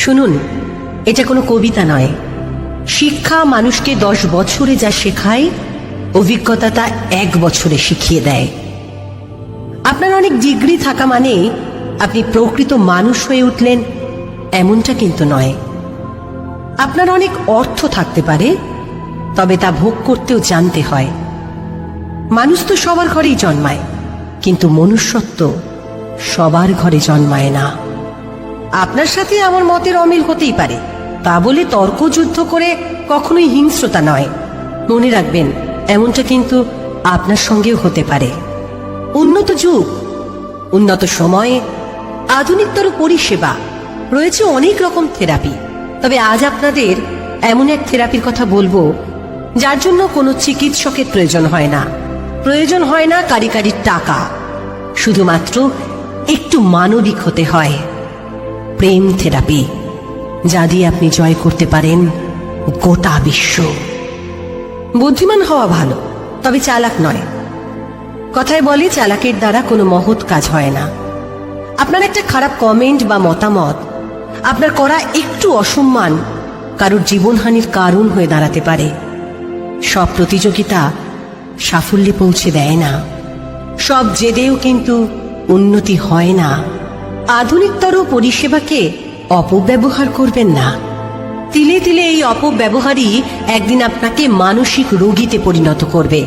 শুনুন, এটা কোনো কবিতা নয়। শিক্ষা মানুষকে 10 বছরে যা শেখায়, অভিজ্ঞতা তা 1 বছরে শিখিয়ে দেয়। আপনার অনেক ডিগ্রি থাকা মানে আপনি প্রকৃত মানুষ হয়ে উঠলেন এমনটা কিন্তু নয়। আপনার অনেক অর্থ থাকতে পারে, তবে তা ভোগ করতেও জানতে হয়। মানুষ তো সবার ঘরেই জন্মায়, কিন্তু মনুষ্যত্ব সবার ঘরে জন্মায় না। আপনার সাথে আমার মতের অমিল হতেই পারে, তা বলে তর্কযুদ্ধ করে কখনোই হিংস্রতা নয়। মনে রাখবেন, এমনটা কিন্তু আপনার সঙ্গেও হতে পারে। উন্নত যুগ, উন্নত সময়ে, আধুনিকতর পরিষেবা, রয়েছে অনেক রকম থেরাপি। তবে আজ আপনাদের এমন এক থেরাপির কথা বলবো যার জন্য কোনো চিকিৎসকের প্রয়োজন হয় না, প্রয়োজন হয় না কারি টাকা, শুধুমাত্র একটু মানবিক হতে হয়। প্রেম থেরাপি, যা দিয়ে আপনি জয় করতে পারেন গোটা বিশ্ব। বুদ্ধিমান হওয়া ভালো, তবে চালাক নয়। কথায় বলে, চালাকের দ্বারা কোনো মহৎ কাজ হয় না। আপনার একটা খারাপ কমেন্ট বা মতামত, আপনার করা একটু অসম্মান কারোর জীবনহানির কারণ হয়ে দাঁড়াতে পারে। সব প্রতিযোগিতা সাফল্যে পৌঁছে দেয় না, সব জেদেও কিন্তু উন্নতি হয় না। আধুনিকতর পরিষেবাকে অপব্যবহার করবেন না। তিলে তিলে এই অপব্যবহারই একদিন আপনাকে মানসিক রোগীতে পরিণত করবে,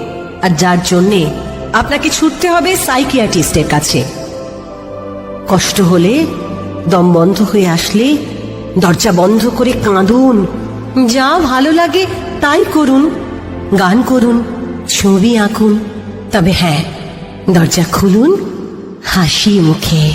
আর যার জন্যে আপনাকে ছুটতে হবে সাইকিয়াট্রিস্টের কাছে। কষ্ট হলে, দম বন্ধ হয়ে আসলে দরজা বন্ধ করে কাঁদুন। যা ভালো লাগে তাই করুন, গান করুন, ছবি আঁকুন, তবে হ্যাঁ, দরজা খুলুন হাসি মুখে।